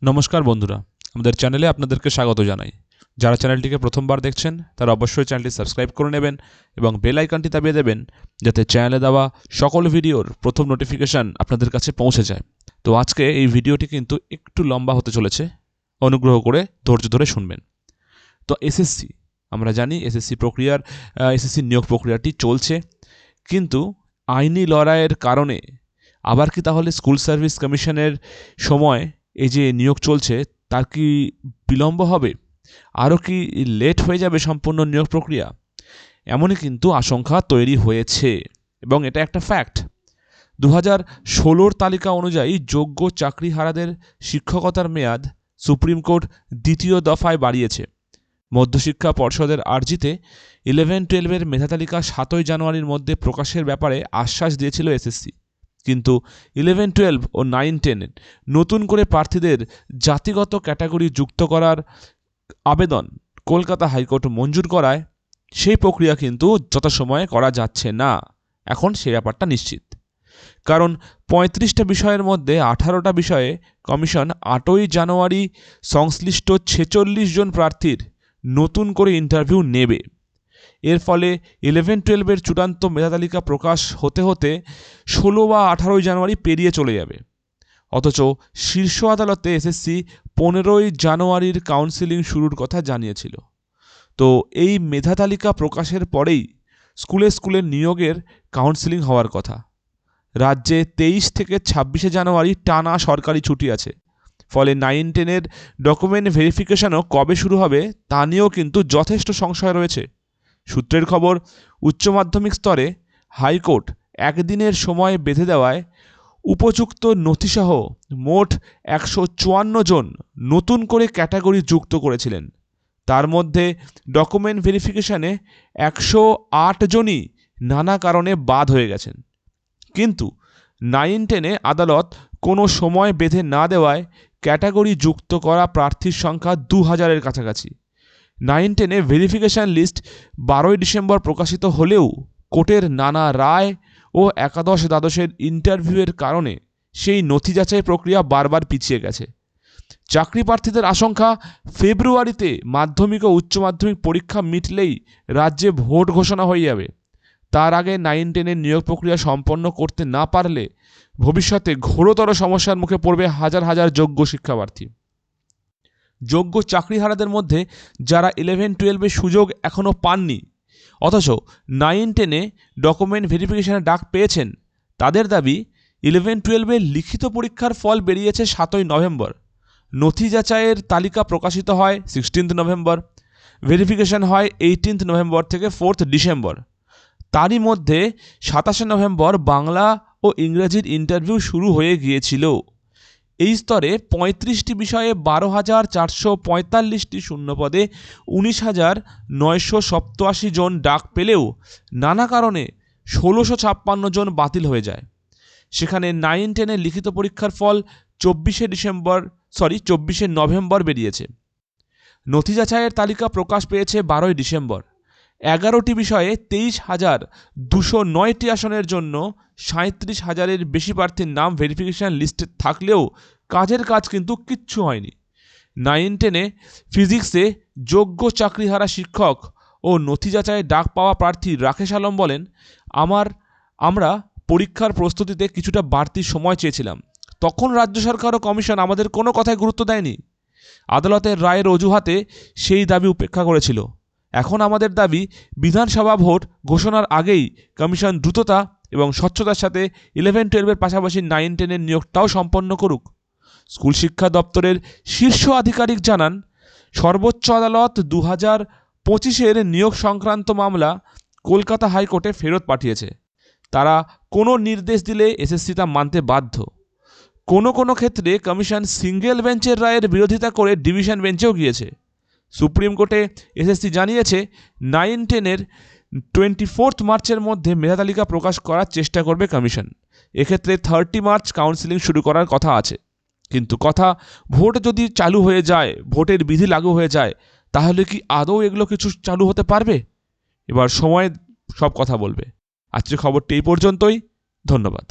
নমস্কার বন্ধুরা, আমাদের চ্যানেলে আপনাদেরকে স্বাগত জানাই। যারা চ্যানেলটিকে প্রথমবার দেখছেন তারা অবশ্যই চ্যানেলটি সাবস্ক্রাইব করে নেবেন এবং বেল আইকনটি দাবিয়ে দেবেন, যাতে চ্যানেলে দেওয়া সকল ভিডিওর প্রথম নোটিফিকেশান আপনাদের কাছে পৌঁছে যায়। তো আজকে এই ভিডিওটি কিন্তু একটু লম্বা হতে চলেছে, অনুগ্রহ করে ধৈর্য ধরে শুনবেন। তো এসএসসি, আমরা জানি এসএসসি নিয়োগ প্রক্রিয়াটি চলছে, কিন্তু আইনি লড়াইয়ের কারণে আবার কি তাহলে স্কুল সার্ভিস কমিশনের সময় এই যে নিয়োগ চলছে তার কি বিলম্ব হবে, আরও কি লেট হয়ে যাবে সম্পূর্ণ নিয়োগ প্রক্রিয়া? এমনই কিন্তু আশঙ্কা তৈরি হয়েছে এবং এটা একটা ফ্যাক্ট। 2016 তালিকা অনুযায়ী যোগ্য চাকরিহারাদের শিক্ষকতার মেয়াদ সুপ্রিম কোর্ট দ্বিতীয় দফায় বাড়িয়েছে। মধ্যশিক্ষা পর্ষদের আর্জিতে 11-12 মেধা তালিকা 7 জানুয়ারির মধ্যে প্রকাশের ব্যাপারে আশ্বাস দিয়েছিল এসএসসি, কিন্তু 11-12 ও 9-10 নতুন করে প্রার্থীদের জাতিগত ক্যাটাগরি যুক্ত করার আবেদন কলকাতা হাইকোর্ট মঞ্জুর করায় সেই প্রক্রিয়া কিন্তু যথাসময়ে করা যাচ্ছে না। এখন সেই ব্যাপারটা নিশ্চিত, কারণ 35টা বিষয়ের মধ্যে 18টা বিষয়ে কমিশন 8ই জানুয়ারি সংশ্লিষ্ট 46 জন প্রার্থীর নতুন করে ইন্টারভিউ নেবে। এর ফলে 11-12 চূড়ান্ত মেধা তালিকা প্রকাশ হতে হতে 16 বা 18 জানুয়ারি পেরিয়ে চলে যাবে। অথচ শীর্ষ আদালতে এসএসসি 15ই জানুয়ারির কাউন্সেলিং শুরুর কথা জানিয়েছিল। তো এই মেধা তালিকা প্রকাশের পরেই স্কুলে নিয়োগের কাউন্সেলিং হওয়ার কথা। রাজ্যে 23 থেকে 26শে জানুয়ারি টানা সরকারি ছুটি আছে, ফলে 9-10 ডকুমেন্ট ভেরিফিকেশনও কবে শুরু হবে তা নিয়েও কিন্তু যথেষ্ট সংশয় রয়েছে। সূত্রের খবর, উচ্চ মাধ্যমিক স্তরে হাইকোর্ট একদিনের সময় বেঁধে দেওয়ায় উপযুক্ত নথিসহ মোট 154 জন নতুন করে ক্যাটাগরি যুক্ত করেছিলেন। তার মধ্যে ডকুমেন্ট ভেরিফিকেশনে 108 জনই নানা কারণে বাদ হয়ে গেছেন। কিন্তু 9-10 আদালত কোনো সময় বেঁধে না দেওয়ায় ক্যাটাগরি যুক্ত করা প্রার্থীর সংখ্যা 2000-এর কাছাকাছি। 9-10 ভেরিফিকেশন লিস্ট 12ই ডিসেম্বর প্রকাশিত হলেও কোর্টের নানা রায় ও একাদশ-দ্বাদশের ইন্টারভিউয়ের কারণে সেই নথি যাচাই প্রক্রিয়া বারবার পিছিয়ে গেছে। চাকরি প্রার্থীদের আশঙ্কা, ফেব্রুয়ারিতে মাধ্যমিক ও উচ্চ মাধ্যমিক পরীক্ষা মিটলেই রাজ্যে ভোট ঘোষণা হয়ে যাবে। তার আগে 9-10 নিয়োগ প্রক্রিয়া সম্পন্ন করতে না পারলে ভবিষ্যতে ঘোরতর সমস্যার মুখে পড়বে হাজার হাজার যোগ্য শিক্ষাপ্রার্থী। যোগ্য চাকরিহারাদের মধ্যে যারা 11-12 সুযোগ এখনও পাননি অথচ 9-10 ডকুমেন্ট ভেরিফিকেশনের ডাক পেয়েছেন, তাদের দাবি 11-12 লিখিত পরীক্ষার ফল বেরিয়েছে 7ই নভেম্বর, নথি যাচাইয়ের তালিকা প্রকাশিত হয় 16 নভেম্বর, ভেরিফিকেশন হয় 18 নভেম্বর থেকে 4 ডিসেম্বর। তারই মধ্যে 27 নভেম্বর বাংলা ও ইংরেজির ইন্টারভিউ শুরু হয়ে গিয়েছিল। এই স্তরে 35টি বিষয়ে 12,445টি শূন্যপদে 19,987 জন ডাক পেলেও নানা কারণে 1,656 জন বাতিল হয়ে যায়। সেখানে 9-10 লিখিত পরীক্ষার ফল 24 নভেম্বর বেরিয়েছে। নথি যাচাইয়ের তালিকা প্রকাশ পেয়েছে 12ই ডিসেম্বর। 11টি বিষয়ে 23,209টি আসনের জন্য 37,000-এর বেশি প্রার্থীর নাম ভেরিফিকেশন লিস্টে থাকলেও কাজের কাজ কিন্তু কিচ্ছু হয়নি। 9-10 ফিজিক্সে যোগ্য চাকরিহারা শিক্ষক ও নথি যাচাইয়ে ডাক পাওয়া প্রার্থী রাকেশ আলম বলেন, আমরা পরীক্ষার প্রস্তুতিতে কিছুটা বাড়তি সময় চেয়েছিলাম। তখন রাজ্য সরকার ও কমিশন আমাদের কোনো কথায় গুরুত্ব দেয়নি। আদালতের রায়ের অজুহাতে সেই দাবি উপেক্ষা করেছিল। এখন আমাদের দাবি, বিধানসভা ভোট ঘোষণার আগেই কমিশন দ্রুততা এবং স্বচ্ছতার সাথে 11-12 পাশাপাশি 9-10 নিয়োগটাও সম্পন্ন করুক। স্কুল শিক্ষা দপ্তরের শীর্ষ আধিকারিক জানান, সর্বোচ্চ আদালত 2025 নিয়োগ সংক্রান্ত মামলা কলকাতা হাইকোর্টে ফেরত পাঠিয়েছে। তারা কোনো নির্দেশ দিলে এসএসসি তা মানতে বাধ্য। কোনো ক্ষেত্রে কমিশন সিঙ্গেল বেঞ্চের রায়ের বিরোধিতা করে ডিভিশন বেঞ্চেও গিয়েছে। সুপ্রিম কোর্টে এসএসসি জানিয়েছে 9-10 24 মার্চের মধ্যে মেধা তালিকা প্রকাশ করার চেষ্টা করবে কমিশন। এক্ষেত্রে 30 মার্চ কাউন্সেলিং শুরু করার কথা আছে। কিন্তু ভোট যদি চালু হয়ে যায়, ভোটের বিধি লাগু হয়ে যায়, তাহলে কি আদৌ এগুলো কিছু চালু হতে পারবে? এবার সময় সব কথা বলবে। আজকের খবরটি এই পর্যন্তই। ধন্যবাদ।